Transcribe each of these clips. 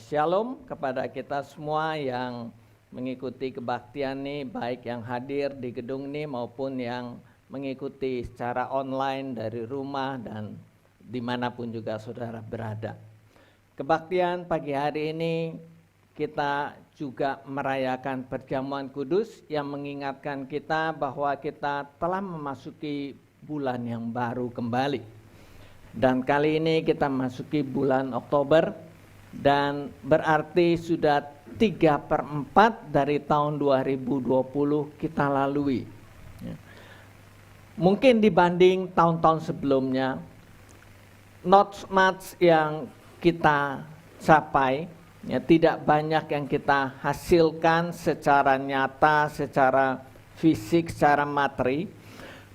Shalom kepada kita semua yang mengikuti kebaktian nih, baik yang hadir di gedung nih maupun yang mengikuti secara online dari rumah dan dimanapun juga saudara berada. Kebaktian pagi hari ini kita juga merayakan perjamuan kudus yang mengingatkan kita bahwa kita telah memasuki bulan yang baru kembali. Dan kali ini kita masuki bulan Oktober dan berarti sudah 3/4 dari tahun 2020 kita lalui. Mungkin dibanding tahun-tahun sebelumnya, not much yang kita capai, ya, tidak banyak yang kita hasilkan secara nyata, secara fisik, secara materi,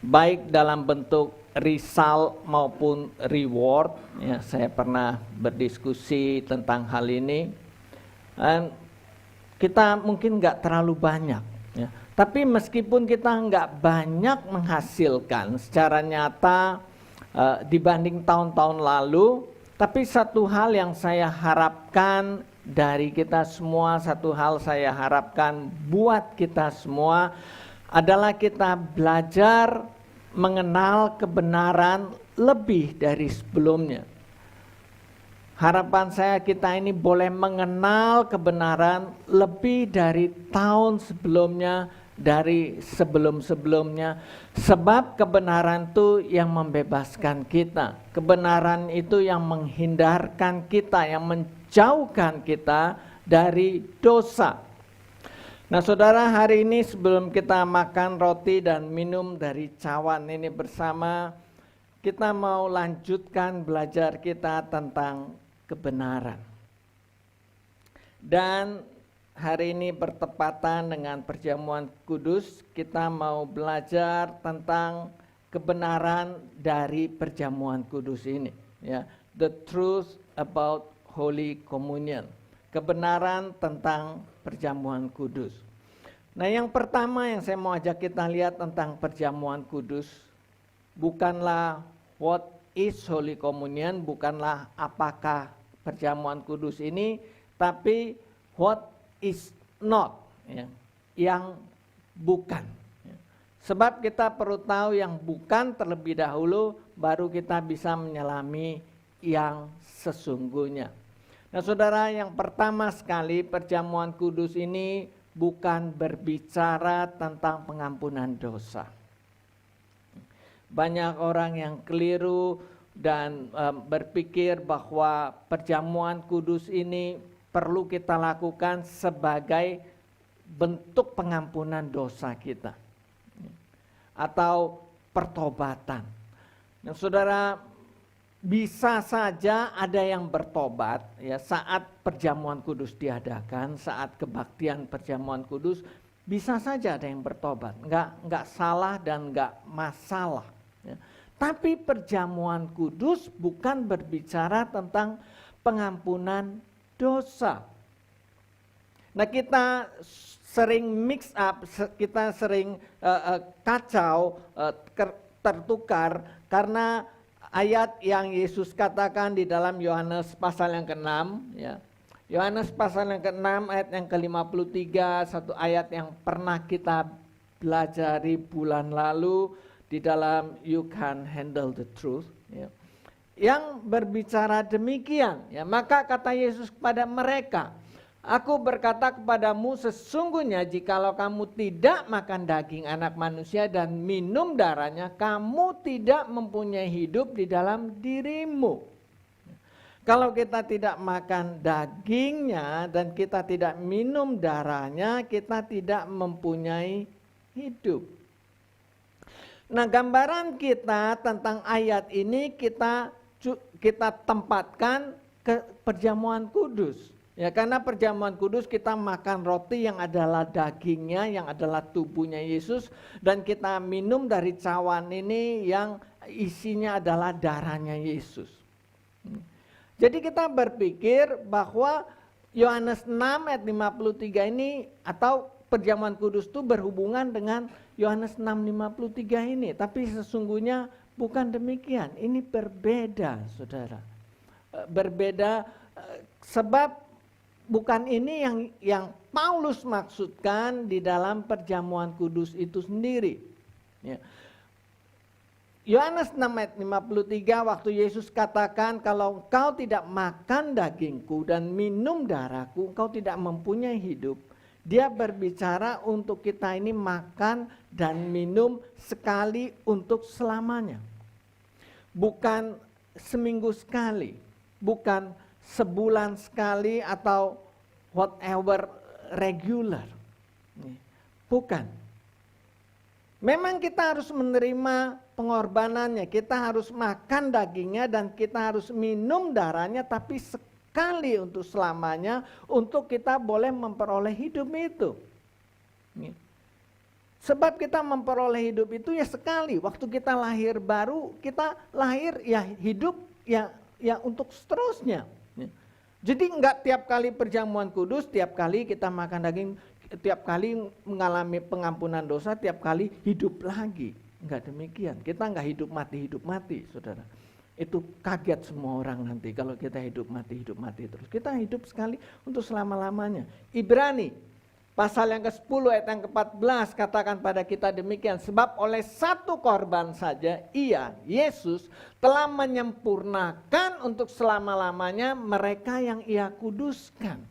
baik dalam bentuk result maupun reward. Ya, saya pernah berdiskusi tentang hal ini. Dan kita mungkin nggak terlalu banyak, ya. Tapi meskipun kita nggak banyak menghasilkan secara nyata dibanding tahun-tahun lalu, tapi satu hal yang saya harapkan dari kita semua, satu hal saya harapkan buat kita semua adalah kita belajar mengenal kebenaran lebih dari sebelumnya. Harapan saya kita ini boleh mengenal kebenaran lebih dari tahun sebelumnya, dari sebelum-sebelumnya, sebab kebenaran itu yang membebaskan kita, kebenaran itu yang menghindarkan kita, yang menjauhkan kita dari dosa. Nah saudara, hari ini sebelum kita makan roti dan minum dari cawan ini bersama, kita mau lanjutkan belajar kita tentang kebenaran. Dan hari ini bertepatan dengan perjamuan kudus, kita mau belajar tentang kebenaran dari perjamuan kudus ini, ya. The truth about Holy Communion. Kebenaran tentang perjamuan kudus. Nah, yang pertama yang saya mau ajak kita lihat tentang perjamuan kudus bukanlah what is Holy Communion, bukanlah apakah perjamuan kudus ini, tapi what is not, ya, yang bukan. Sebab kita perlu tahu yang bukan terlebih dahulu, baru kita bisa menyelami yang sesungguhnya. Nah saudara, yang pertama sekali perjamuan kudus ini bukan berbicara tentang pengampunan dosa. Banyak orang yang keliru dan berpikir bahwa perjamuan kudus ini perlu kita lakukan sebagai bentuk pengampunan dosa kita atau pertobatan. Nah, saudara, bisa saja ada yang bertobat, ya, saat perjamuan kudus diadakan, saat kebaktian perjamuan kudus, bisa saja ada yang bertobat, nggak salah dan nggak masalah. Ya. Tapi perjamuan kudus bukan berbicara tentang pengampunan dosa. Nah kita sering mix up, kita sering kacau, tertukar karena ayat yang Yesus katakan di dalam Yohanes pasal yang ke-6, ya. Yohanes pasal yang ke-6 ayat yang ke-53, satu ayat yang pernah kita pelajari bulan lalu di dalam You Can Handle the Truth, ya. Yang berbicara demikian, ya, maka kata Yesus kepada mereka, aku berkata kepadamu sesungguhnya jikalau kamu tidak makan daging anak manusia dan minum darahnya, kamu tidak mempunyai hidup di dalam dirimu. Kalau kita tidak makan dagingnya dan kita tidak minum darahnya, kita tidak mempunyai hidup. Nah gambaran kita tentang ayat ini kita tempatkan ke perjamuan kudus. Ya, karena perjamuan kudus kita makan roti yang adalah dagingnya, yang adalah tubuhnya Yesus, dan kita minum dari cawan ini yang isinya adalah darahnya Yesus. Jadi kita berpikir bahwa Yohanes 6 ayat 53 ini atau perjamuan kudus itu berhubungan dengan Yohanes 6:53 ini, tapi sesungguhnya bukan demikian. Ini berbeda, saudara. Berbeda Sebab bukan ini yang Paulus maksudkan di dalam perjamuan kudus itu sendiri. Ya. Yohanes 6 ayat 53 waktu Yesus katakan, kalau engkau tidak makan dagingku dan minum darahku, engkau tidak mempunyai hidup. Dia berbicara untuk kita ini makan dan minum sekali untuk selamanya. Bukan seminggu sekali, bukan sebulan sekali atau whatever regular. Bukan. Memang kita harus menerima pengorbanannya, kita harus makan dagingnya dan kita harus minum darahnya, tapi sekali untuk selamanya, untuk kita boleh memperoleh hidup itu. Sebab kita memperoleh hidup itu ya sekali, waktu kita lahir baru, kita lahir ya hidup ya untuk seterusnya. Jadi enggak tiap kali perjamuan kudus, tiap kali kita makan daging, tiap kali mengalami pengampunan dosa, tiap kali hidup lagi. Enggak demikian, kita enggak hidup mati, saudara. Itu kaget semua orang nanti kalau kita hidup mati terus. Kita hidup sekali untuk selama-lamanya. Ibrani pasal yang ke-10 ayat yang ke-14 katakan pada kita demikian. Sebab oleh satu korban saja ia, Yesus, telah menyempurnakan untuk selama-lamanya mereka yang ia kuduskan.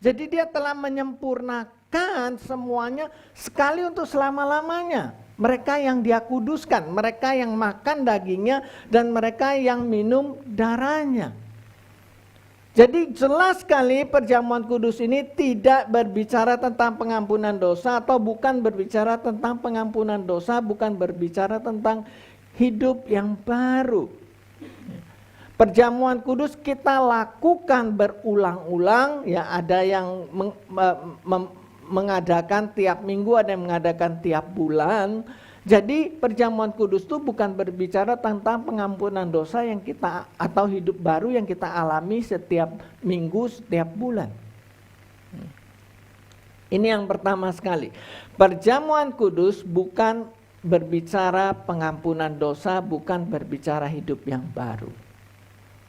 Jadi dia telah menyempurnakan semuanya sekali untuk selama-lamanya. Mereka yang dia kuduskan, mereka yang makan dagingnya dan mereka yang minum darahnya. Jadi jelas sekali perjamuan kudus ini tidak berbicara tentang pengampunan dosa atau bukan berbicara tentang pengampunan dosa, bukan berbicara tentang hidup yang baru. Perjamuan kudus kita lakukan berulang-ulang, ya ada yang mengadakan tiap minggu, ada yang mengadakan tiap bulan. Jadi perjamuan kudus itu bukan berbicara tentang pengampunan dosa yang kita atau hidup baru yang kita alami setiap minggu, setiap bulan. Ini yang pertama sekali. Perjamuan kudus bukan berbicara pengampunan dosa, bukan berbicara hidup yang baru.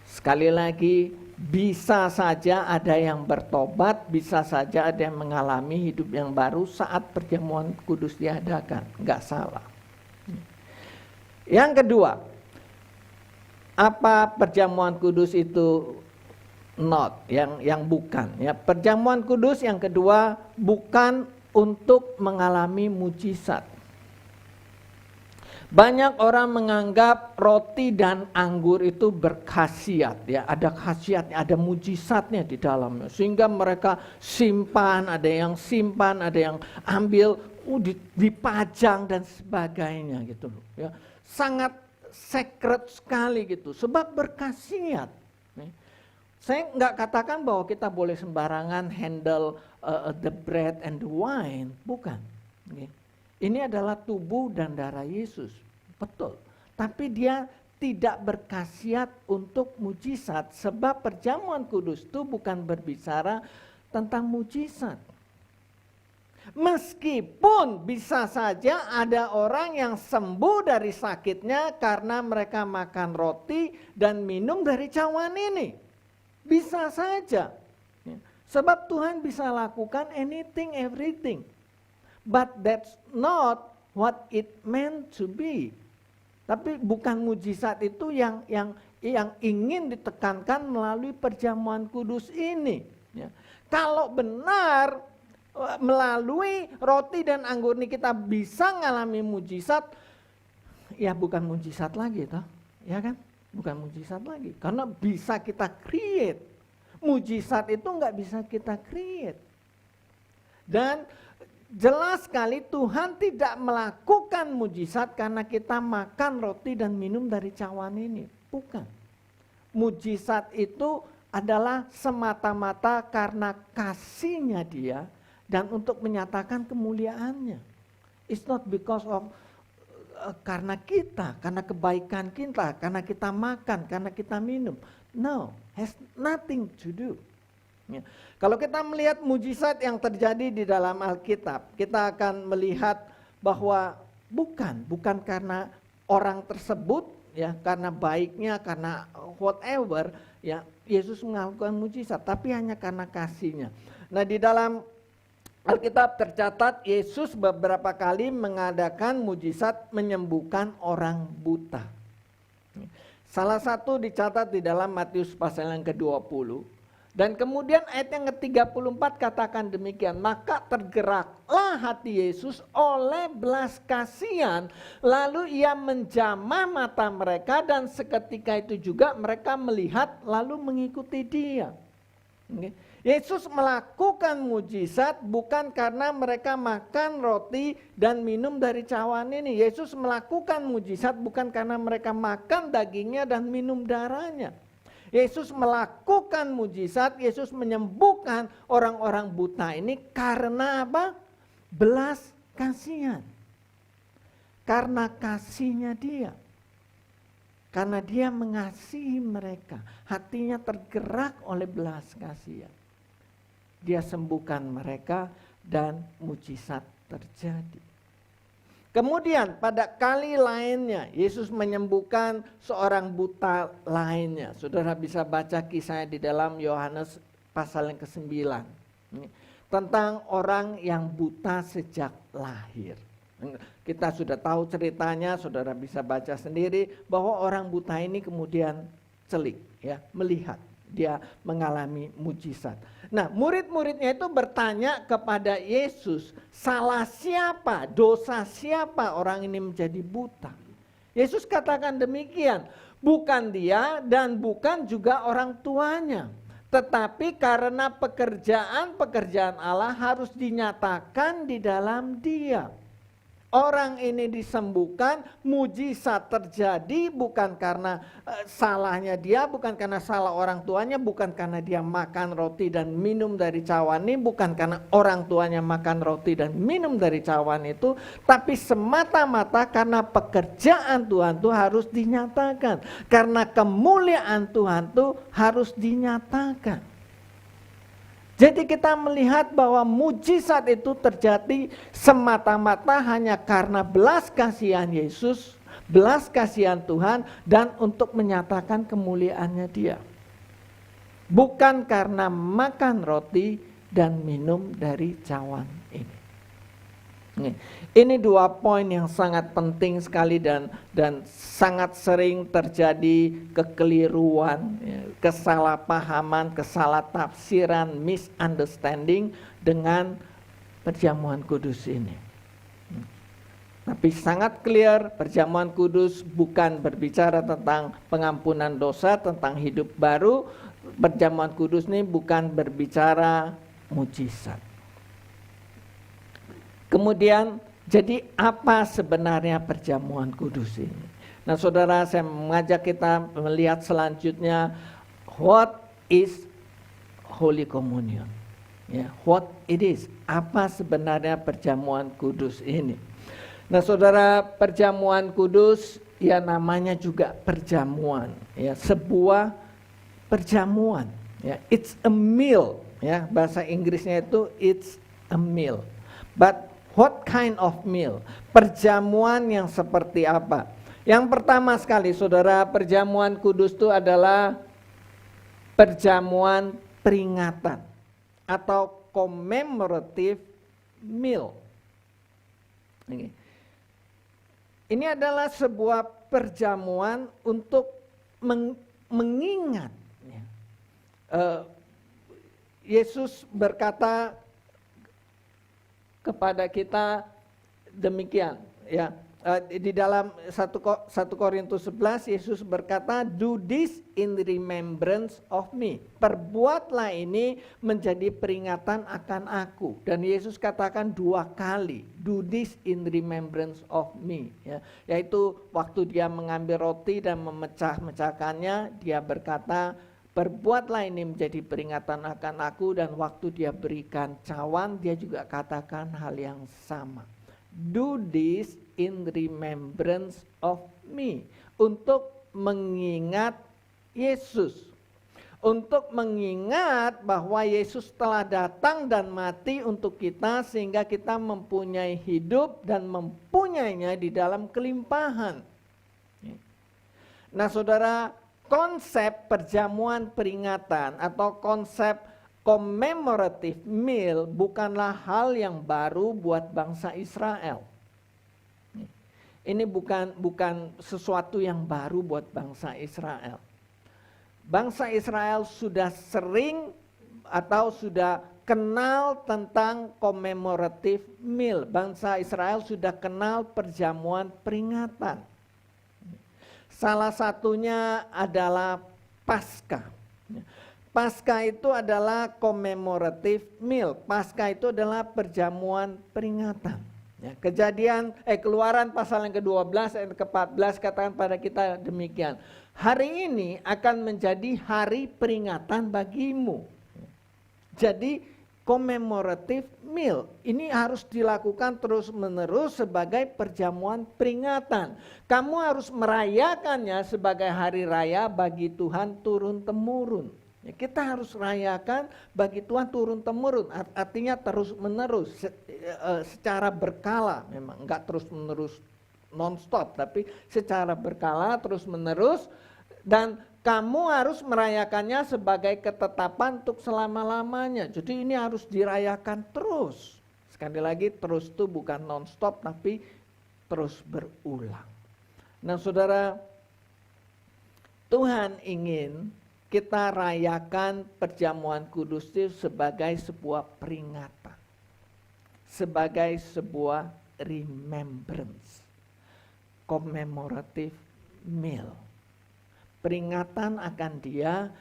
Sekali lagi, bisa saja ada yang bertobat, bisa saja ada yang mengalami hidup yang baru saat perjamuan kudus diadakan. Enggak salah. Yang kedua, apa perjamuan kudus itu not, yang bukan. Ya, perjamuan kudus yang kedua bukan untuk mengalami mujizat. Banyak orang menganggap roti dan anggur itu berkhasiat, ya, ada khasiatnya, ada mujizatnya di dalamnya, sehingga mereka simpan, ada yang ambil, dipajang dan sebagainya gitu loh, ya. Sangat sacred sekali gitu, sebab berkhasiat. Saya nggak katakan bahwa kita boleh sembarangan handle the bread and the wine, bukan. Ini adalah tubuh dan darah Yesus, betul. Tapi dia tidak berkhasiat untuk mujizat, sebab perjamuan kudus itu bukan berbicara tentang mujizat. Meskipun bisa saja ada orang yang sembuh dari sakitnya karena mereka makan roti dan minum dari cawan ini. Bisa saja. Sebab Tuhan bisa lakukan anything, everything. But that's not what it meant to be. Tapi bukan mujizat itu yang ingin ditekankan melalui perjamuan kudus ini. Ya. Kalau benar melalui roti dan anggur ini kita bisa mengalami mujizat, ya bukan mujizat lagi, toh, ya kan? Bukan mujizat lagi, karena bisa kita create. Mujizat itu nggak bisa kita create. Dan jelas sekali Tuhan tidak melakukan mujizat karena kita makan roti dan minum dari cawan ini. Bukan. Mujizat itu adalah semata-mata karena kasihnya dia dan untuk menyatakan kemuliaannya. It's not because of karena kita, karena kebaikan kita, karena kita makan, karena kita minum. No, has nothing to do. Ya. Kalau kita melihat mujizat yang terjadi di dalam Alkitab, kita akan melihat bahwa bukan karena orang tersebut, ya, karena baiknya, karena whatever, ya, Yesus melakukan mujizat, tapi hanya karena kasih-Nya. Nah, di dalam Alkitab tercatat Yesus beberapa kali mengadakan mujizat menyembuhkan orang buta. Salah satu dicatat di dalam Matius pasal yang ke-20. Dan kemudian ayat yang ke-34 katakan demikian, maka tergeraklah hati Yesus oleh belas kasihan, lalu ia menjamah mata mereka dan seketika itu juga mereka melihat lalu mengikuti dia. Yesus melakukan mujizat bukan karena mereka makan roti dan minum dari cawan ini. Yesus melakukan mujizat bukan karena mereka makan dagingnya dan minum darahnya. Yesus melakukan mujizat, Yesus menyembuhkan orang-orang buta ini karena apa? Belas kasihan. Karena kasihnya dia. Karena dia mengasihi mereka. Hatinya tergerak oleh belas kasihan. Dia sembuhkan mereka dan mujizat terjadi. Kemudian pada kali lainnya Yesus menyembuhkan seorang buta lainnya. Saudara bisa baca kisahnya di dalam Yohanes pasal yang ke-9. Tentang orang yang buta sejak lahir. Kita sudah tahu ceritanya, saudara bisa baca sendiri bahwa orang buta ini kemudian celik, ya, melihat. Dia mengalami mujizat. Nah, murid-muridnya itu bertanya kepada Yesus, salah siapa, dosa siapa orang ini menjadi buta? Yesus katakan demikian, bukan dia dan bukan juga orang tuanya. Tetapi karena pekerjaan Allah harus dinyatakan di dalam dia. Orang ini disembuhkan, mujizat terjadi bukan karena salahnya dia, bukan karena salah orang tuanya, bukan karena dia makan roti dan minum dari cawan ini, bukan karena orang tuanya makan roti dan minum dari cawan itu, tapi semata-mata karena pekerjaan Tuhan itu harus dinyatakan, karena kemuliaan Tuhan itu harus dinyatakan. Jadi kita melihat bahwa mujizat itu terjadi semata-mata hanya karena belas kasihan Yesus, belas kasihan Tuhan, dan untuk menyatakan kemuliaannya dia. Bukan karena makan roti dan minum dari cawan ini. Ini dua poin yang sangat penting sekali dan sangat sering terjadi kekeliruan, kesalahpahaman, kesalah-tafsiran, misunderstanding dengan perjamuan kudus ini. Tapi sangat clear, perjamuan kudus bukan berbicara tentang pengampunan dosa, tentang hidup baru. Perjamuan kudus ini bukan berbicara mujizat. Kemudian, jadi apa sebenarnya perjamuan kudus ini? Nah, saudara, saya mengajak kita melihat selanjutnya, what is Holy Communion? Ya, what it is? Apa sebenarnya perjamuan kudus ini? Nah, saudara, perjamuan kudus ya namanya juga perjamuan, ya, sebuah perjamuan, ya, it's a meal, ya, bahasa Inggrisnya itu it's a meal. But what kind of meal? Perjamuan yang seperti apa? Yang pertama sekali, saudara, perjamuan kudus itu adalah perjamuan peringatan atau commemorative meal. Ini adalah sebuah perjamuan untuk mengingat. Yesus berkata kepada kita demikian, ya, di dalam 1 Korintus 11 Yesus berkata, do this in remembrance of me. Perbuatlah ini menjadi peringatan akan aku. Dan Yesus katakan 2 kali, do this in remembrance of me, ya, yaitu waktu dia mengambil roti dan memecah-mecahkannya, dia berkata, perbuatlah ini menjadi peringatan akan aku, dan waktu dia berikan cawan, dia juga katakan hal yang sama. Do this in remembrance of me. Untuk mengingat Yesus. Untuk mengingat bahwa Yesus telah datang dan mati untuk kita, sehingga kita mempunyai hidup dan mempunyainya di dalam kelimpahan. Nah, saudara, konsep perjamuan peringatan atau konsep commemorative meal bukanlah hal yang baru buat bangsa Israel. Ini bukan sesuatu yang baru buat bangsa Israel. Bangsa Israel sudah sering atau sudah kenal tentang commemorative meal. Bangsa Israel sudah kenal perjamuan peringatan. Salah satunya adalah Paskah. Paskah itu adalah commemorative meal. Paskah itu adalah perjamuan peringatan. Ya, Keluaran pasal yang ke-12 ayat ke-14 katakan pada kita demikian. Hari ini akan menjadi hari peringatan bagimu. Jadi commemorative meal ini harus dilakukan terus-menerus sebagai perjamuan peringatan. Kamu harus merayakannya sebagai hari raya bagi Tuhan turun-temurun. Ya, kita harus rayakan bagi Tuhan turun-temurun, artinya terus-menerus, secara berkala, memang enggak terus-menerus non-stop, tapi secara berkala terus-menerus, dan kamu harus merayakannya sebagai ketetapan untuk selama-lamanya. Jadi ini harus dirayakan terus. Sekali lagi, terus itu bukan non-stop tapi terus berulang. Nah saudara, Tuhan ingin kita rayakan perjamuan kudus itu sebagai sebuah peringatan. Sebagai sebuah remembrance. Commemorative meal. Peringatan akan dia,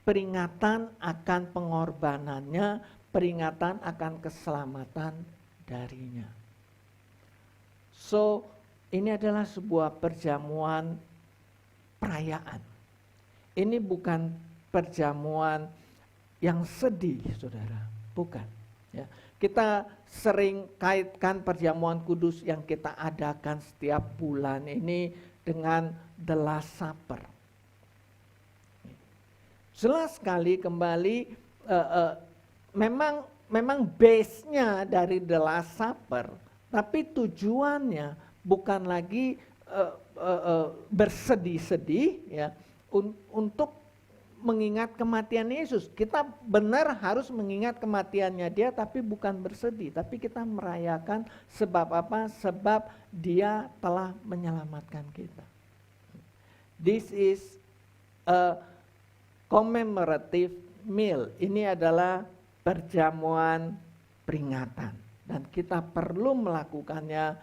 peringatan akan pengorbanannya, peringatan akan keselamatan darinya. So, ini adalah sebuah perjamuan perayaan. Ini bukan perjamuan yang sedih, saudara. Bukan. Ya. Kita sering kaitkan perjamuan kudus yang kita adakan setiap bulan ini dengan the Last Supper. Jelas sekali kembali memang base-nya dari the Last Supper, tapi tujuannya bukan lagi bersedih-sedih ya untuk mengingat kematian Yesus. Kita benar harus mengingat kematiannya dia, tapi bukan bersedih, tapi kita merayakan sebab apa? Sebab dia telah menyelamatkan kita. This is a commemorative meal. Ini adalah perjamuan peringatan dan kita perlu melakukannya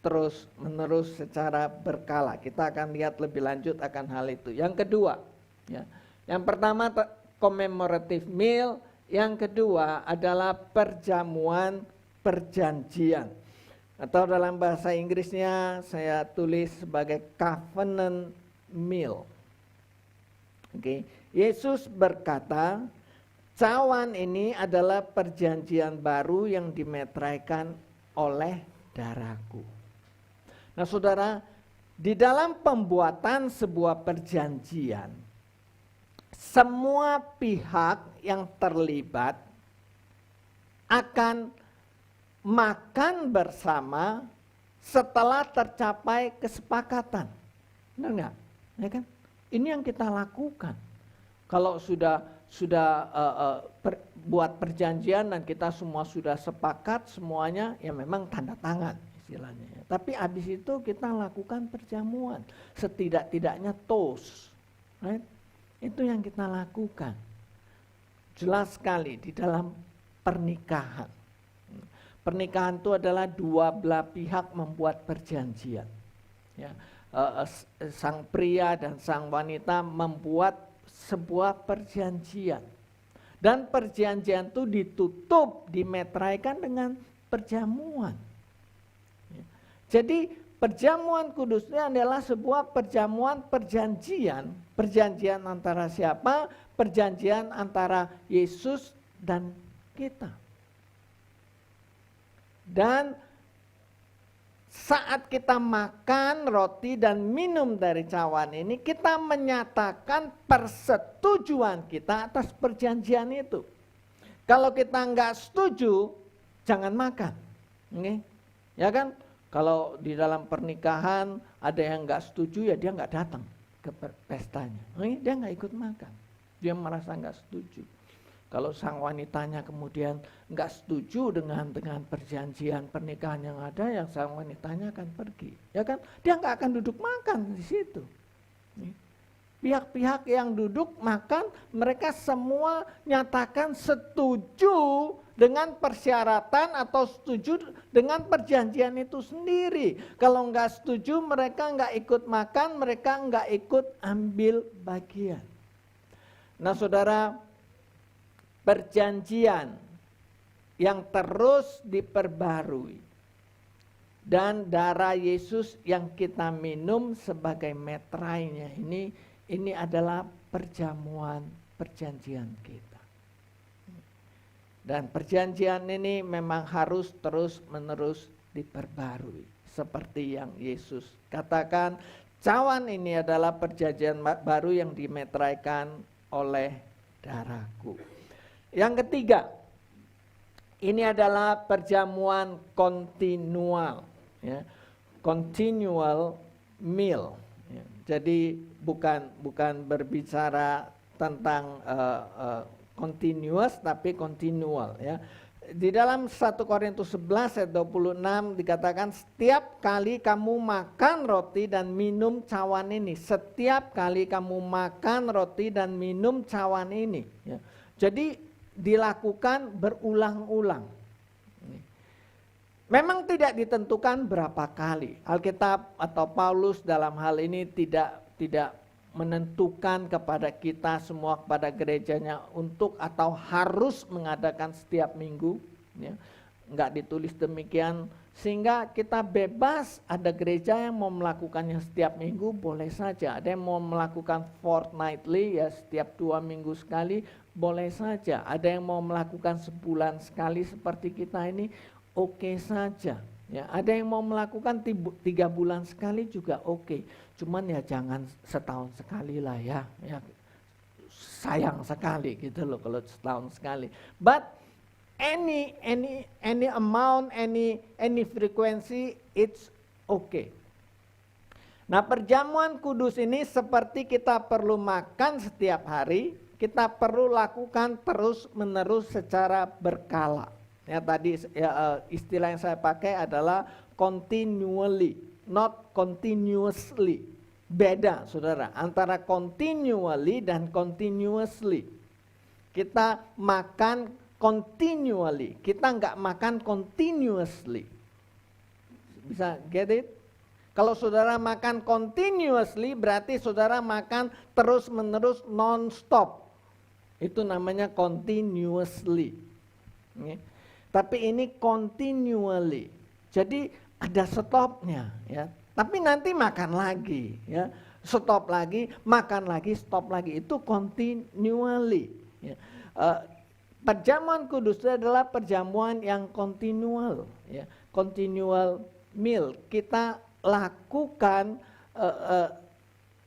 terus menerus secara berkala. Kita akan lihat lebih lanjut akan hal itu. Yang kedua, ya. Yang pertama commemorative meal, yang kedua adalah perjamuan perjanjian. Atau dalam bahasa Inggrisnya saya tulis sebagai covenant meal. Oke. Yesus berkata, cawan ini adalah perjanjian baru yang dimeteraikan oleh darahku. Nah saudara, di dalam pembuatan sebuah perjanjian, semua pihak yang terlibat akan makan bersama setelah tercapai kesepakatan. Benar nggak? Ya kan? Ini yang kita lakukan. Kalau sudah buat perjanjian dan kita semua sudah sepakat semuanya, ya memang tanda tangan istilahnya. Tapi habis itu kita lakukan perjamuan, setidak-tidaknya toast, right? Itu yang kita lakukan. Jelas sekali di dalam pernikahan. Pernikahan itu adalah dua belah pihak membuat perjanjian. Ya. Sang pria dan sang wanita membuat sebuah perjanjian. Dan perjanjian itu ditutup, dimeteraikan dengan perjamuan. Ya. Jadi perjamuan kudus itu adalah sebuah perjamuan perjanjian. Perjanjian antara siapa? Perjanjian antara Yesus dan kita. Dan saat kita makan roti dan minum dari cawan ini, kita menyatakan persetujuan kita atas perjanjian itu. Kalau kita nggak setuju, jangan makan. Okay? Ya kan? Kalau di dalam pernikahan ada yang nggak setuju, ya dia nggak datang ke pestanya. Dia nggak ikut makan. Dia merasa nggak setuju. Kalau sang wanitanya kemudian nggak setuju dengan perjanjian pernikahan yang ada, yang sang wanitanya akan pergi, ya kan? Dia nggak akan duduk makan di situ. Pihak-pihak yang duduk makan, mereka semua nyatakan setuju dengan persyaratan atau setuju dengan perjanjian itu sendiri. Kalau nggak setuju, mereka nggak ikut makan, mereka nggak ikut ambil bagian. Nah saudara, perjanjian yang terus diperbarui dan darah Yesus yang kita minum sebagai meterainya ini adalah perjanjian kita. Dan perjanjian ini memang harus terus-menerus diperbarui. Seperti yang Yesus katakan, cawan ini adalah perjanjian baru yang dimeteraikan oleh darahku. Yang ketiga, ini adalah perjamuan kontinual, ya, continual meal. Ya. Jadi bukan berbicara tentang continuous, tapi continual. Ya. Di dalam 1 Korintus 11 ayat 26 dikatakan, setiap kali kamu makan roti dan minum cawan ini, setiap kali kamu makan roti dan minum cawan ini. Ya. Jadi dilakukan berulang-ulang. Memang tidak ditentukan berapa kali. Alkitab atau Paulus dalam hal ini tidak menentukan kepada kita semua, kepada gerejanya untuk atau harus mengadakan setiap minggu. Ya. Enggak ditulis demikian, sehingga kita bebas. Ada gereja yang mau melakukannya setiap minggu, boleh saja. Ada yang mau melakukan fortnightly, ya setiap 2 minggu sekali, boleh saja. Ada yang mau melakukan sebulan sekali seperti kita ini, oke saja. Ya, ada yang mau melakukan 3 bulan sekali juga oke. Cuman ya jangan setahun sekali lah ya. Ya sayang sekali gitu loh kalau setahun sekali. But any amount, any frequency, it's okay. Nah, perjamuan kudus ini seperti kita perlu makan setiap hari, kita perlu lakukan terus-menerus secara berkala. Ya, tadi istilah yang saya pakai adalah continually, not continuously. Beda saudara, antara continually dan continuously. Kita makan continually, kita nggak makan continuously. Bisa get it? Kalau saudara makan continuously, berarti saudara makan terus-menerus non-stop. Itu namanya continuously. Tapi ini continually. Jadi ada stopnya, ya. Tapi nanti makan lagi, ya. Stop lagi, makan lagi, stop lagi. Itu continually. Ya. Perjamuan kudus itu adalah perjamuan yang continual, ya. Continual meal. Kita lakukan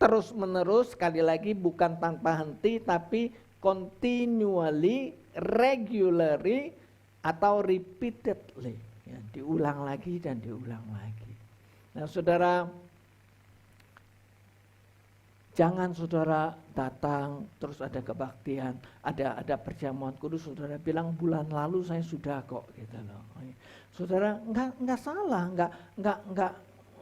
terus-menerus, sekali lagi bukan tanpa henti, tapi continually, regularly, atau repeatedly, ya, diulang lagi dan diulang lagi. Nah saudara, jangan saudara datang terus ada kebaktian, ada perjamuan kudus, saudara bilang bulan lalu saya sudah kok, gitu loh. Saudara nggak salah,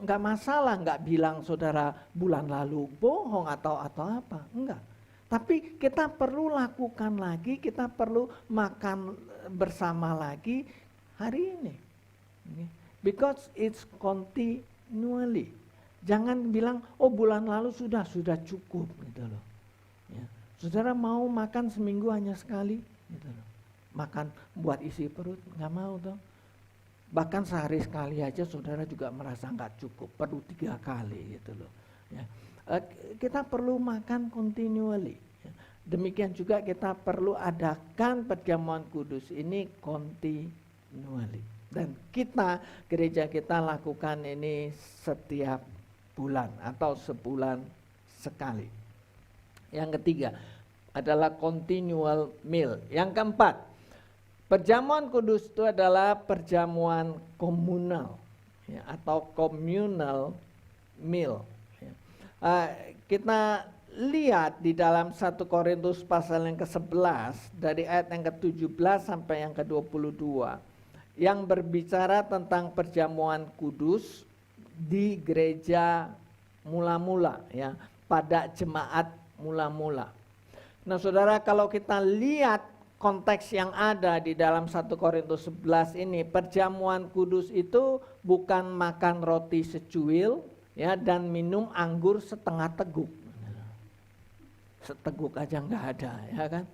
nggak masalah nggak bilang saudara bulan lalu bohong atau apa, enggak. Tapi kita perlu lakukan lagi, kita perlu makan bersama lagi hari ini. Because it's continually. Jangan bilang, oh bulan lalu sudah cukup gitu loh. Ya. Saudara mau makan seminggu hanya sekali gitu loh. Makan buat isi perut, nggak mau dong. Bahkan sehari sekali aja saudara juga merasa nggak cukup, perlu 3 kali gitu loh. Ya. Kita perlu makan continually. Demikian juga kita perlu adakan perjamuan kudus ini continually. Dan kita, gereja kita lakukan ini setiap bulan atau sebulan sekali. Yang ketiga adalah continual meal. Yang keempat, perjamuan kudus itu adalah perjamuan komunal, ya, atau communal meal. Kita lihat di dalam 1 Korintus pasal yang ke-11 dari ayat yang ke-17 sampai yang ke-22 yang berbicara tentang perjamuan kudus di gereja mula-mula, ya, pada jemaat mula-mula. Nah, Saudara, kalau kita lihat konteks yang ada di dalam 1 Korintus 11 ini, perjamuan kudus itu bukan makan roti secuil, ya, dan minum anggur setengah teguk. Seteguk aja nggak ada, ya kan?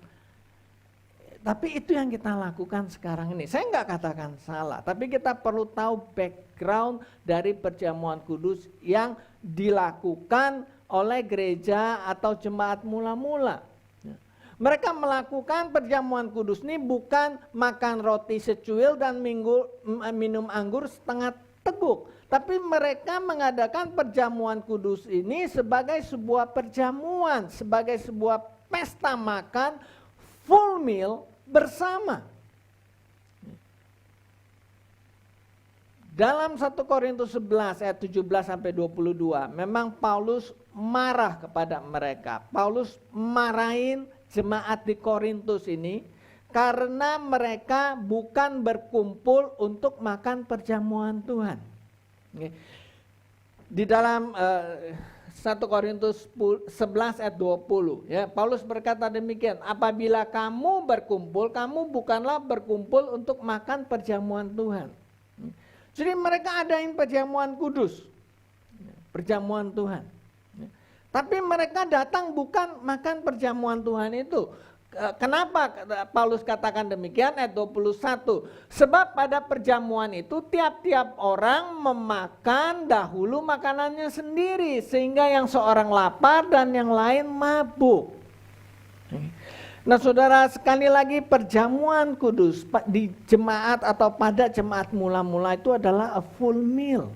Tapi itu yang kita lakukan sekarang ini. Saya nggak katakan salah, tapi kita perlu tahu background dari perjamuan kudus yang dilakukan oleh gereja atau jemaat mula-mula. Mereka melakukan perjamuan kudus ini bukan makan roti secuil dan minum anggur setengah teguk. Tapi mereka mengadakan perjamuan kudus ini sebagai sebuah perjamuan, sebagai sebuah pesta makan full meal bersama. Dalam 1 Korintus 11 ayat 17 sampai 22, memang Paulus marah kepada mereka. Paulus marahin jemaat di Korintus ini karena mereka bukan berkumpul untuk makan perjamuan Tuhan. Di dalam 1 Korintus 11 ayat 20, ya, Paulus berkata demikian, apabila kamu berkumpul, kamu bukanlah berkumpul untuk makan perjamuan Tuhan. Jadi mereka adain perjamuan kudus, perjamuan Tuhan. Tapi mereka datang bukan makan perjamuan Tuhan itu. Kenapa Paulus katakan demikian? Ayat 21. Sebab pada perjamuan itu tiap-tiap orang memakan dahulu makanannya sendiri, sehingga yang seorang lapar dan yang lain mabuk. Nah, Saudara, sekali lagi perjamuan kudus di jemaat atau pada jemaat mula-mula itu adalah a full meal.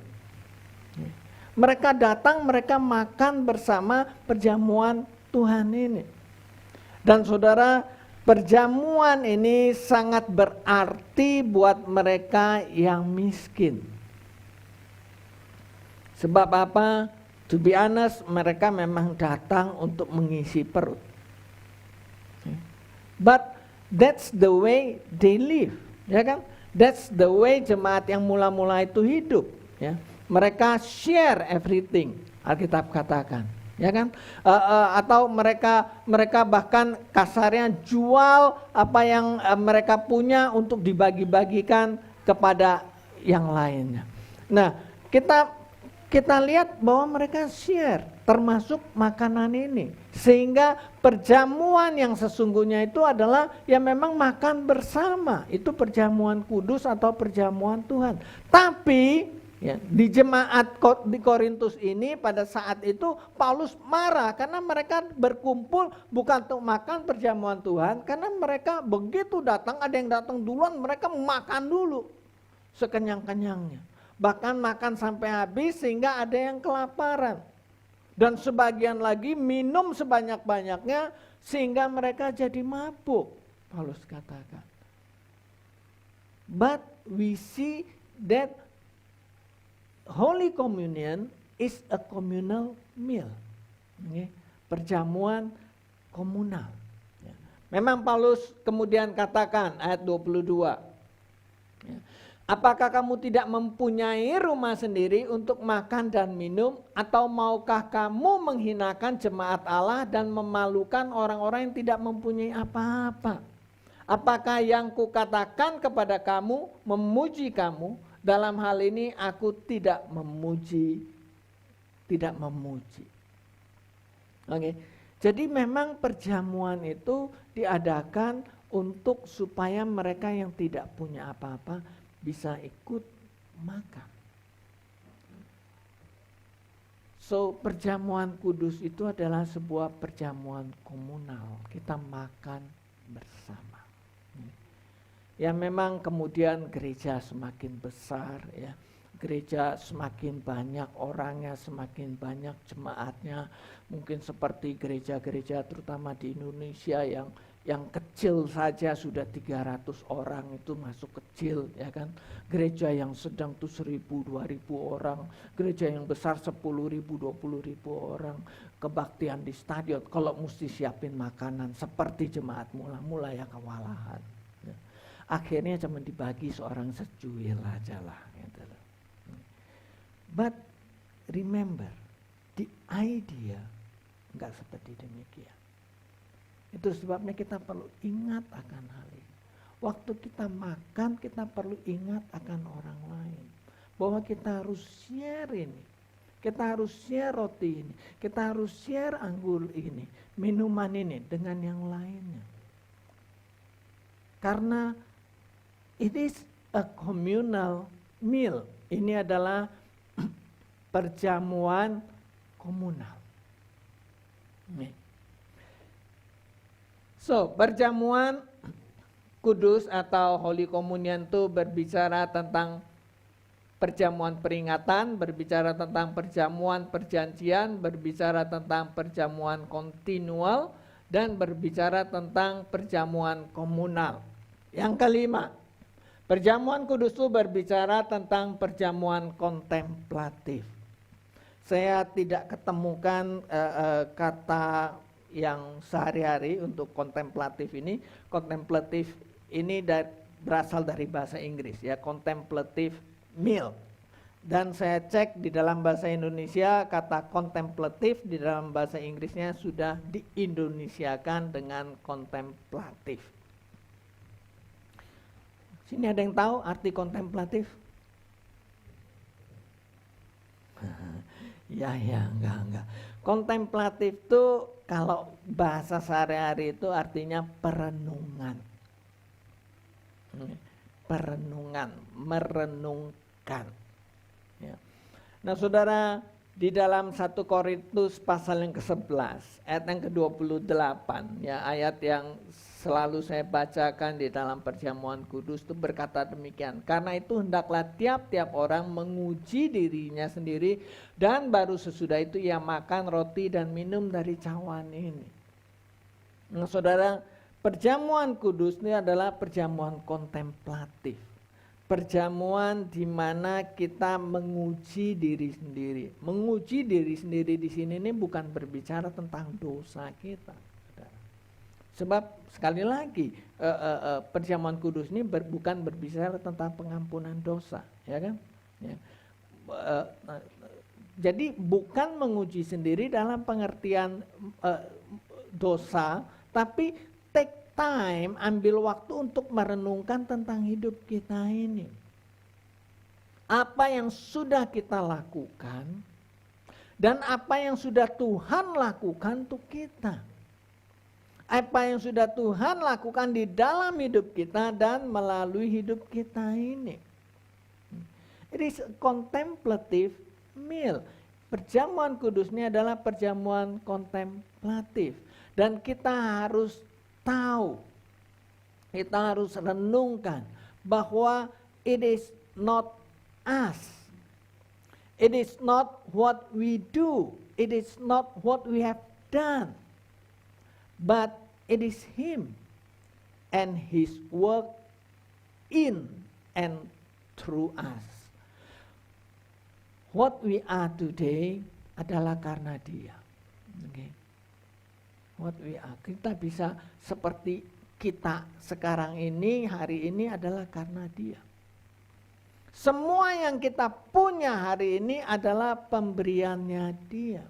Mereka datang, mereka makan bersama perjamuan Tuhan ini. Dan Saudara, perjamuan ini sangat berarti buat mereka yang miskin. Sebab apa? To be honest, mereka memang datang untuk mengisi perut. But that's the way they live, ya kan? That's the way jemaat yang mula-mula itu hidup, ya. Mereka share everything, Alkitab katakan, ya kan? Atau mereka bahkan kasarnya jual apa yang mereka punya untuk dibagi-bagikan kepada yang lainnya. Nah, kita lihat bahwa mereka share termasuk makanan ini, sehingga perjamuan yang sesungguhnya itu adalah ya memang makan bersama, itu perjamuan kudus atau perjamuan Tuhan. Tapi ya, di jemaat di Korintus ini pada saat itu Paulus marah karena mereka berkumpul bukan untuk makan perjamuan Tuhan, karena mereka begitu datang, ada yang datang duluan, mereka makan dulu sekenyang-kenyangnya, bahkan makan sampai habis sehingga ada yang kelaparan, dan sebagian lagi minum sebanyak-banyaknya sehingga mereka jadi mabuk, Paulus katakan. But we see that Holy Communion is a communal meal. Perjamuan komunal. Memang Paulus kemudian katakan ayat 22. Apakah kamu tidak mempunyai rumah sendiri untuk makan dan minum, atau maukah kamu menghinakan jemaat Allah dan memalukan orang-orang yang tidak mempunyai apa-apa? Apakah yang kukatakan kepada kamu memuji kamu? Dalam hal ini aku tidak memuji. Oke. Jadi memang perjamuan itu diadakan untuk supaya mereka yang tidak punya apa-apa bisa ikut makan. So, perjamuan kudus itu adalah sebuah perjamuan komunal. Kita makan bersama. Ya, memang kemudian gereja semakin besar, ya. Gereja semakin banyak orangnya, semakin banyak jemaatnya. Mungkin seperti gereja-gereja terutama di Indonesia yang kecil saja sudah 300 orang itu masuk kecil, ya kan. Gereja yang sedang tuh 1.000, 2.000 orang, gereja yang besar 10.000, 20.000 orang, kebaktian di stadion. Kalau mesti siapin makanan seperti jemaat mula-mula ya kewalahan. Ya. Akhirnya cuma dibagi seorang secuil aja lah. Gitu. But remember, the idea enggak seperti demikian. Itu sebabnya kita perlu ingat akan hal ini. Waktu kita makan, kita perlu ingat akan orang lain. Bahwa kita harus share ini. Kita harus share roti ini. Kita harus share anggur ini. Minuman ini dengan yang lainnya. Karena it is a communal meal. Ini adalah perjamuan komunal. So, perjamuan kudus atau Holy Communion itu berbicara tentang perjamuan peringatan, berbicara tentang perjamuan perjanjian, berbicara tentang perjamuan kontinual, dan berbicara tentang perjamuan komunal. Yang kelima, perjamuan kudus itu berbicara tentang perjamuan kontemplatif. Saya tidak ketemukan kata yang sehari-hari untuk kontemplatif ini. Kontemplatif ini berasal dari bahasa Inggris ya, contemplative meal. Dan saya cek di dalam bahasa Indonesia kata kontemplatif di dalam bahasa Inggrisnya sudah diindonesiakan dengan kontemplatif. Sini ada yang tahu arti kontemplatif? Ya, enggak. Kontemplatif itu kalau bahasa sehari-hari itu artinya perenungan. Perenungan, merenungkan. Ya. Nah saudara, di dalam 1 Korintus pasal yang ke-11, ayat yang ke-28, ya, ayat yang selalu saya bacakan di dalam perjamuan kudus itu berkata demikian. Karena itu hendaklah tiap-tiap orang menguji dirinya sendiri dan baru sesudah itu ia makan roti dan minum dari cawan ini. Nah saudara, perjamuan kudus ini adalah perjamuan kontemplatif. Perjamuan di mana kita menguji diri sendiri. Menguji diri sendiri di sini ini bukan berbicara tentang dosa kita. Sebab sekali lagi perjamuan kudus ini bukan berbicara tentang pengampunan dosa, ya kan? Ya. Jadi bukan menguji sendiri dalam pengertian dosa, tapi take time, ambil waktu untuk merenungkan tentang hidup kita ini. Apa yang sudah kita lakukan dan apa yang sudah Tuhan lakukan untuk kita. Apa yang sudah Tuhan lakukan di dalam hidup kita dan melalui hidup kita ini. It is a contemplative meal. Perjamuan kudus ini adalah perjamuan kontemplatif. Dan kita harus tahu, kita harus renungkan bahwa it is not us. It is not what we do. It is not what we have done. But it is Him and His work in and through us. What we are today adalah karena Dia. Okay. What we are. Kita bisa seperti kita sekarang ini, hari ini adalah karena Dia. Semua yang kita punya hari ini adalah pemberiannya Dia.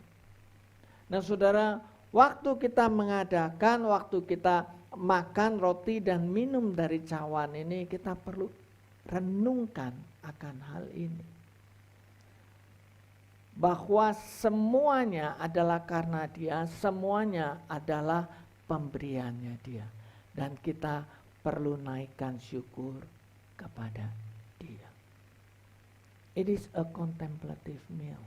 Nah saudara, waktu kita mengadakan, waktu kita makan roti dan minum dari cawan ini, kita perlu renungkan akan hal ini. Bahwa semuanya adalah karena Dia, semuanya adalah pemberiannya Dia. Dan kita perlu naikkan syukur kepada Dia. It is a contemplative meal.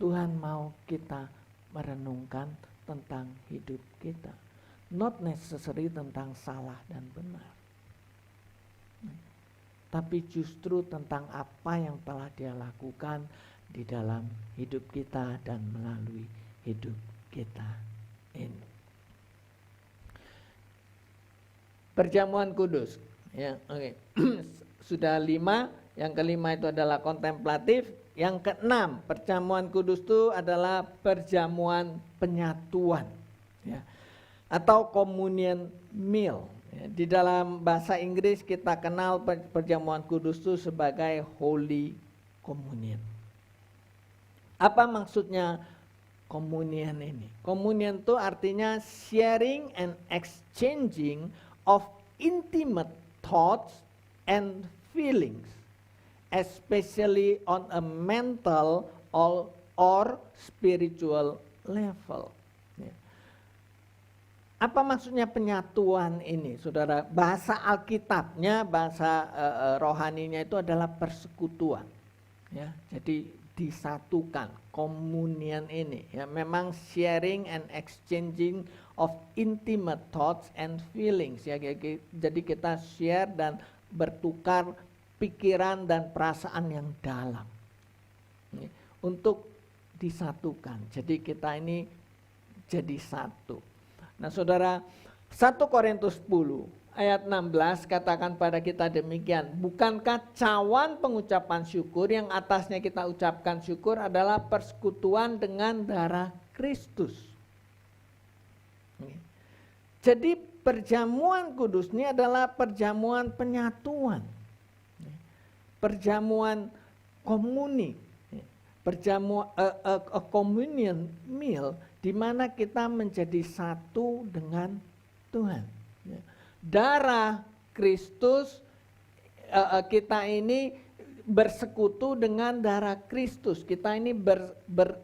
Tuhan mau kita merenungkan tentang hidup kita, not necessary tentang salah dan benar, tapi justru tentang apa yang telah Dia lakukan di dalam hidup kita dan melalui hidup kita ini. Perjamuan kudus. Ya, oke. Sudah 5, yang kelima itu adalah kontemplatif. Yang keenam, perjamuan kudus itu adalah perjamuan penyatuan. Ya. Atau communion meal. Ya, di dalam bahasa Inggris kita kenal perjamuan kudus itu sebagai Holy Communion. Apa maksudnya communion ini? Communion itu artinya sharing and exchanging of intimate thoughts and feelings, especially on a mental or spiritual level. Ya. Apa maksudnya penyatuan ini, saudara? Bahasa Alkitabnya, bahasa rohaninya itu adalah persekutuan. Ya, jadi disatukan, komunion ini. Ya, memang sharing and exchanging of intimate thoughts and feelings. Ya, jadi kita share dan bertukar pikiran dan perasaan yang dalam. Ya, untuk disatukan. Jadi kita ini jadi satu. Nah, saudara, 1 Korintus 10 ayat 16 katakan pada kita demikian, bukankah cawan pengucapan syukur yang atasnya kita ucapkan syukur adalah persekutuan dengan darah Kristus. Jadi perjamuan kudus ini adalah perjamuan penyatuan, perjamuan komuni, perjamuan communion meal, di mana kita menjadi satu dengan Tuhan. Darah Kristus, kita ini bersekutu dengan darah Kristus. Kita ini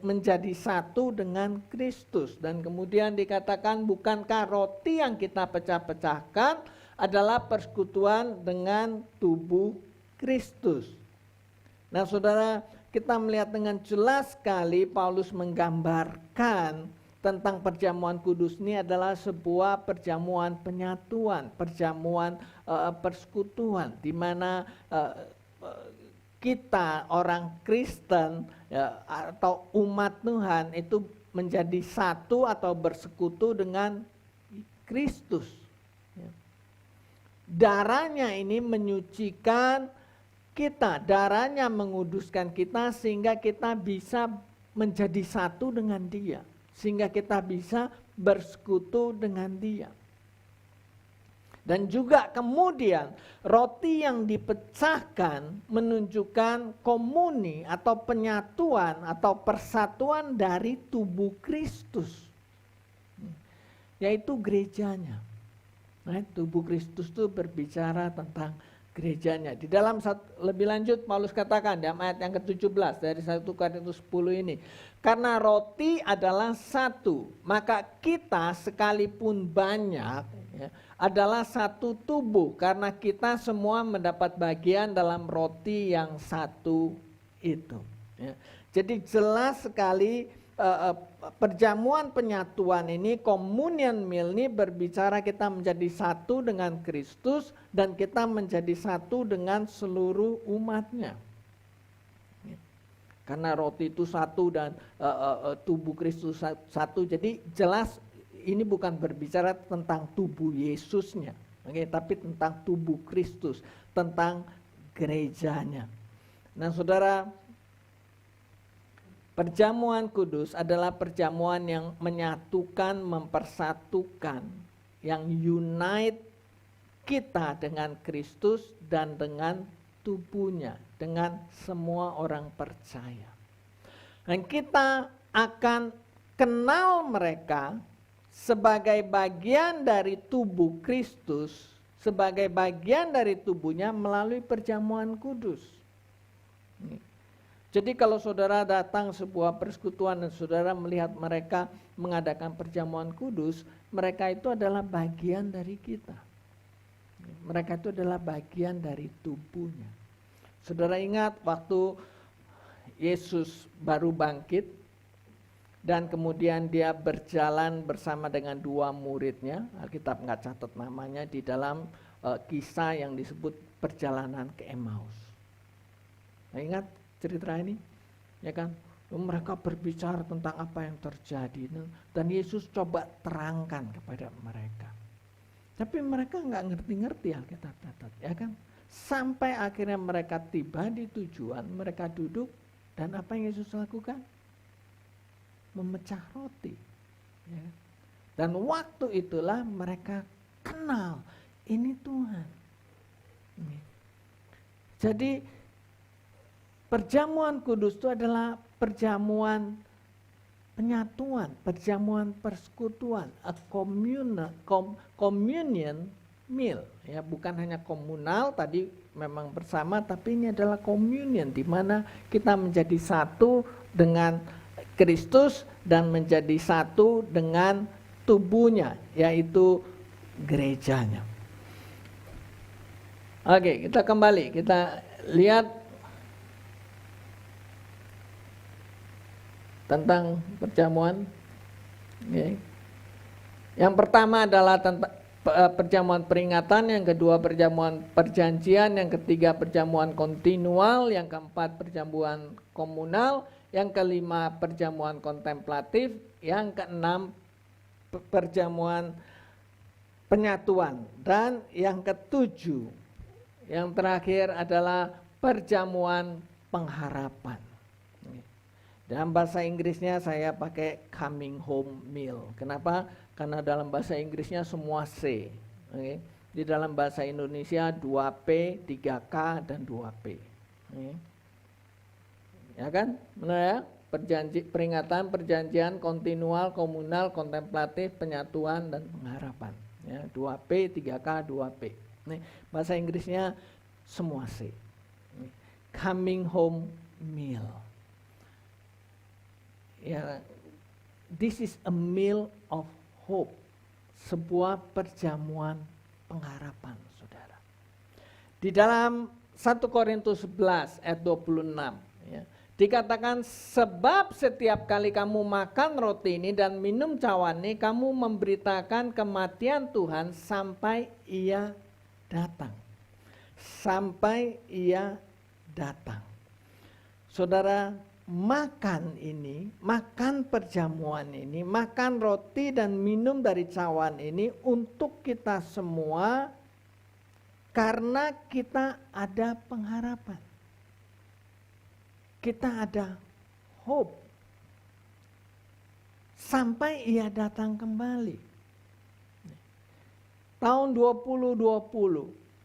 menjadi satu dengan Kristus. Dan kemudian dikatakan, bukankah roti yang kita pecah-pecahkan adalah persekutuan dengan tubuh Kristus. Nah, saudara, kita melihat dengan jelas sekali Paulus menggambarkan tentang perjamuan kudus ini adalah sebuah perjamuan penyatuan, perjamuan persekutuan, di mana kita orang Kristen ya, atau umat Tuhan itu menjadi satu atau bersekutu dengan Kristus. Ya. Darahnya ini menyucikan kita, darahnya menguduskan kita sehingga kita bisa menjadi satu dengan Dia. Sehingga kita bisa bersekutu dengan Dia. Dan juga kemudian roti yang dipecahkan menunjukkan komuni atau penyatuan atau persatuan dari tubuh Kristus. Yaitu gerejanya. Nah, tubuh Kristus itu berbicara tentang gerejanya. Di dalam lebih lanjut Paulus katakan dalam ayat yang ke-17 dari 1 Korintus 10 ini, karena roti adalah satu, maka kita sekalipun banyak ya, adalah satu tubuh, karena kita semua mendapat bagian dalam roti yang satu itu. Ya. Jadi jelas sekali perjamuan penyatuan ini, communion meal ini berbicara kita menjadi satu dengan Kristus dan kita menjadi satu dengan seluruh umatnya. Karena roti itu satu dan tubuh Kristus satu, jadi jelas ini bukan berbicara tentang tubuh Yesusnya, tapi tentang tubuh Kristus, tentang gerejanya. Nah, saudara, perjamuan kudus adalah perjamuan yang menyatukan, mempersatukan, yang unite kita dengan Kristus dan dengan tubuhnya, dengan semua orang percaya. Dan kita akan kenal mereka sebagai bagian dari tubuh Kristus, sebagai bagian dari tubuhnya melalui perjamuan kudus. Jadi kalau saudara datang sebuah persekutuan dan saudara melihat mereka mengadakan perjamuan kudus, mereka itu adalah bagian dari kita. Mereka itu adalah bagian dari tubuhnya. Saudara ingat waktu Yesus baru bangkit dan kemudian dia berjalan bersama dengan dua muridnya, Alkitab nggak catat namanya, di dalam kisah yang disebut perjalanan ke Emmaus. Nah, ingat cerita ini, ya kan? Mereka berbicara tentang apa yang terjadi dan Yesus coba terangkan kepada mereka. Tapi mereka nggak ngerti-ngerti Alkitab catat, ya kan? Sampai akhirnya mereka tiba di tujuan, mereka duduk, dan apa yang Yesus lakukan? Memecah roti. Ya. Dan waktu itulah mereka kenal, ini Tuhan. Jadi perjamuan kudus itu adalah perjamuan penyatuan, perjamuan persekutuan, a communion meal, ya, bukan hanya komunal tadi memang bersama, tapi ini adalah communion di mana kita menjadi satu dengan Kristus dan menjadi satu dengan tubuhnya, yaitu gerejanya. Oke, kita kembali, kita lihat tentang perjamuan. Okay. Yang pertama adalah tentang perjamuan peringatan, yang kedua perjamuan perjanjian, yang ketiga perjamuan kontinual, yang keempat perjamuan komunal, yang kelima perjamuan kontemplatif, yang keenam perjamuan penyatuan, dan yang ketujuh, yang terakhir adalah perjamuan pengharapan. Dalam bahasa Inggrisnya saya pakai coming home meal. Kenapa? Karena dalam bahasa Inggrisnya semua C. Okay. Di dalam bahasa Indonesia 2P, 3K, dan 2P. Okay. Ya kan? Benar ya? Peringatan, perjanjian, kontinual, komunal, kontemplatif, penyatuan, dan pengharapan. Ya, 2P, 3K, 2P. Nih, bahasa Inggrisnya semua C. Coming home meal. Ya, this is a meal of hope, sebuah perjamuan pengharapan, saudara. Di dalam 1 Korintus 11 ayat 26, ya, dikatakan, sebab setiap kali kamu makan roti ini dan minum cawan ini, kamu memberitakan kematian Tuhan sampai Ia datang. Sampai Ia datang. Saudara, makan ini, makan perjamuan ini, makan roti dan minum dari cawan ini untuk kita semua karena kita ada pengharapan. Kita ada hope. Sampai Ia datang kembali. Tahun 2020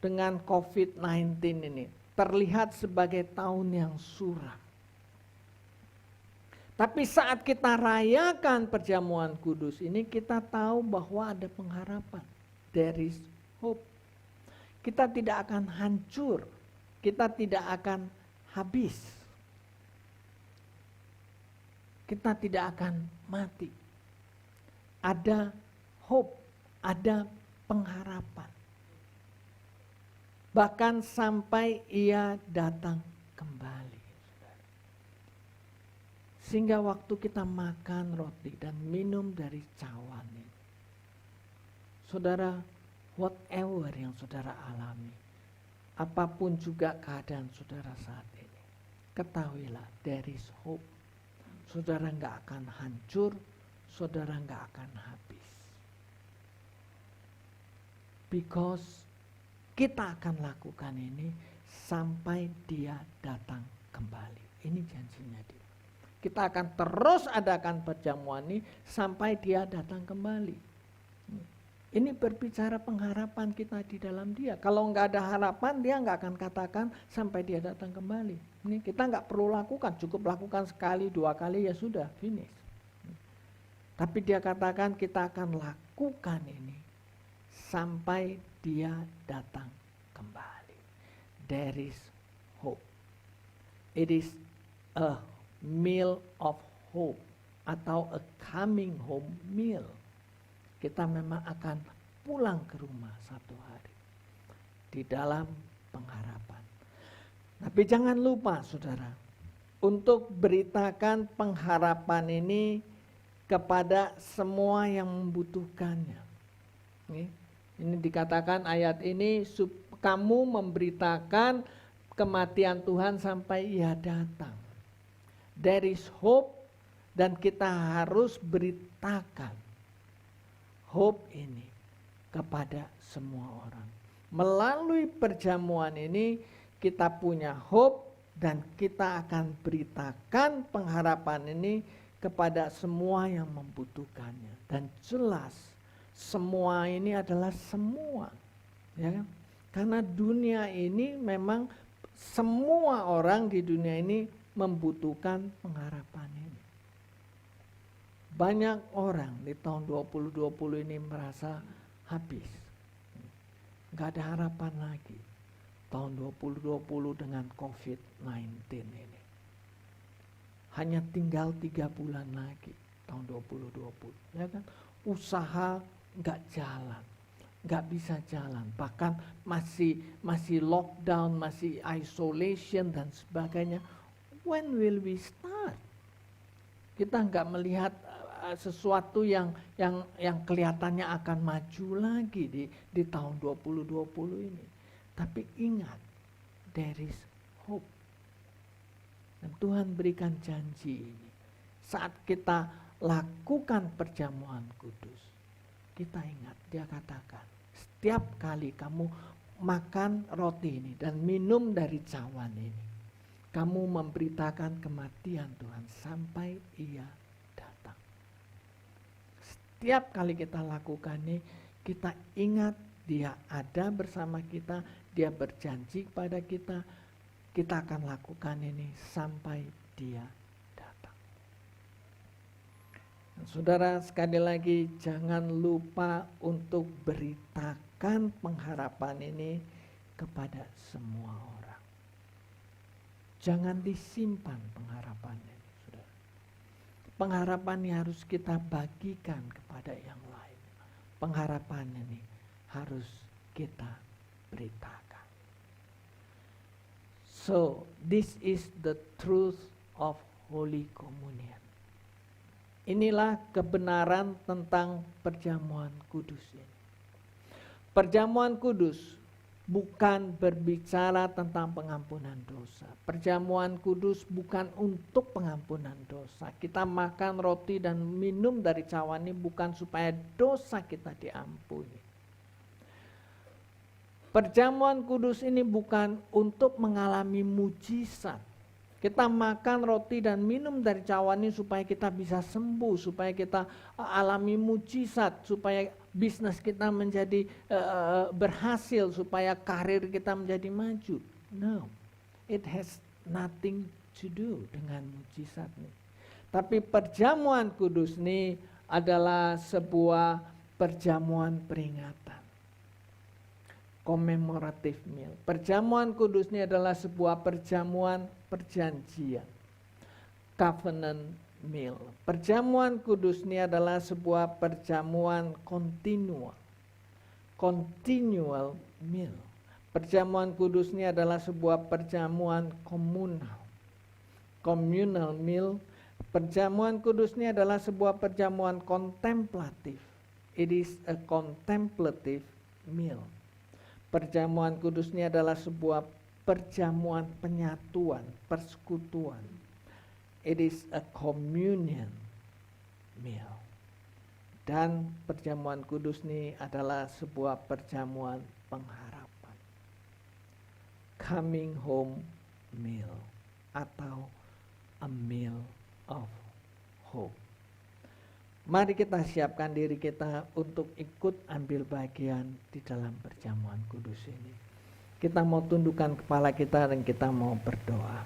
dengan COVID-19 ini terlihat sebagai tahun yang suram. Tapi saat kita rayakan perjamuan kudus ini, kita tahu bahwa ada pengharapan. There is hope. Kita tidak akan hancur. Kita tidak akan habis. Kita tidak akan mati. Ada hope, ada pengharapan. Bahkan sampai Ia datang kembali. Sehingga waktu kita makan roti dan minum dari cawan ini, saudara, whatever yang saudara alami, apapun juga keadaan saudara saat ini, ketahuilah there is hope. Saudara nggak akan hancur, saudara nggak akan habis. Because kita akan lakukan ini sampai Dia datang kembali. Ini janjinya Dia. Kita akan terus adakan perjamuan ini sampai Dia datang kembali. Ini berbicara pengharapan kita di dalam Dia. Kalau nggak ada harapan, Dia nggak akan katakan sampai Dia datang kembali. Ini kita nggak perlu lakukan, cukup lakukan sekali, 2 kali ya sudah, finish. Tapi Dia katakan kita akan lakukan ini sampai Dia datang kembali. There is hope. It is a meal of hope atau a coming home meal. Kita memang akan pulang ke rumah satu hari di dalam pengharapan. Tapi jangan lupa saudara, untuk beritakan pengharapan ini kepada semua yang membutuhkannya. Ini dikatakan ayat ini, kamu memberitakan kematian Tuhan sampai Ia datang. There is hope, dan kita harus beritakan hope ini kepada semua orang. Melalui perjamuan ini kita punya hope dan kita akan beritakan pengharapan ini kepada semua yang membutuhkannya. Dan jelas semua ini adalah semua, ya kan? Karena dunia ini memang semua orang di dunia ini membutuhkan pengharapan ini. Banyak orang di tahun 2020 ini merasa habis. Gak ada harapan lagi. Tahun 2020 dengan COVID-19 ini. Hanya tinggal 3 bulan lagi tahun 2020. Ya kan? Usaha gak jalan. Gak bisa jalan. Bahkan masih lockdown, masih isolation dan sebagainya. When will we start? Kita nggak melihat sesuatu yang kelihatannya akan maju lagi di tahun 2020 ini. Tapi ingat, there is hope. Dan Tuhan berikan janji ini. Saat kita lakukan perjamuan kudus, kita ingat, dia katakan, setiap kali kamu makan roti ini dan minum dari cawan ini, kamu memberitakan kematian Tuhan sampai ia datang. Setiap kali kita lakukan ini, kita ingat dia ada bersama kita, dia berjanji kepada kita, kita akan lakukan ini sampai dia datang. Dan saudara, sekali lagi jangan lupa untuk beritakan pengharapan ini kepada semua orang. Jangan disimpan pengharapannya, saudara. Pengharapan ini harus kita bagikan kepada yang lain. Pengharapan ini harus kita beritakan. So, this is the truth of Holy Communion. Inilah kebenaran tentang perjamuan kudus ini. Perjamuan kudus bukan berbicara tentang pengampunan dosa. Perjamuan kudus bukan untuk pengampunan dosa. Kita makan roti dan minum dari cawan ini bukan supaya dosa kita diampuni. Perjamuan kudus ini bukan untuk mengalami mujizat. Kita makan roti dan minum dari cawan ini supaya kita bisa sembuh, supaya kita alami mujizat, supaya bisnis kita menjadi berhasil, supaya karir kita menjadi maju. No, it has nothing to do dengan mujizat ini. Tapi perjamuan kudus ini adalah sebuah perjamuan peringatan. Commemorative meal. Perjamuan kudus ini adalah sebuah perjamuan perjanjian. Covenant meal. Perjamuan kudus ini adalah sebuah perjamuan continual. Continual meal. Perjamuan kudus ini adalah sebuah perjamuan komunal. Communal meal. Perjamuan kudus ini adalah sebuah perjamuan kontemplatif. It is a contemplative meal. Perjamuan kudus ini adalah sebuah perjamuan penyatuan, persekutuan. It is a communion meal. Dan perjamuan kudus ini adalah sebuah perjamuan pengharapan. Coming home meal atau a meal of hope. Mari kita siapkan diri kita untuk ikut ambil bagian di dalam perjamuan kudus ini. Kita mau tundukkan kepala kita dan kita mau berdoa.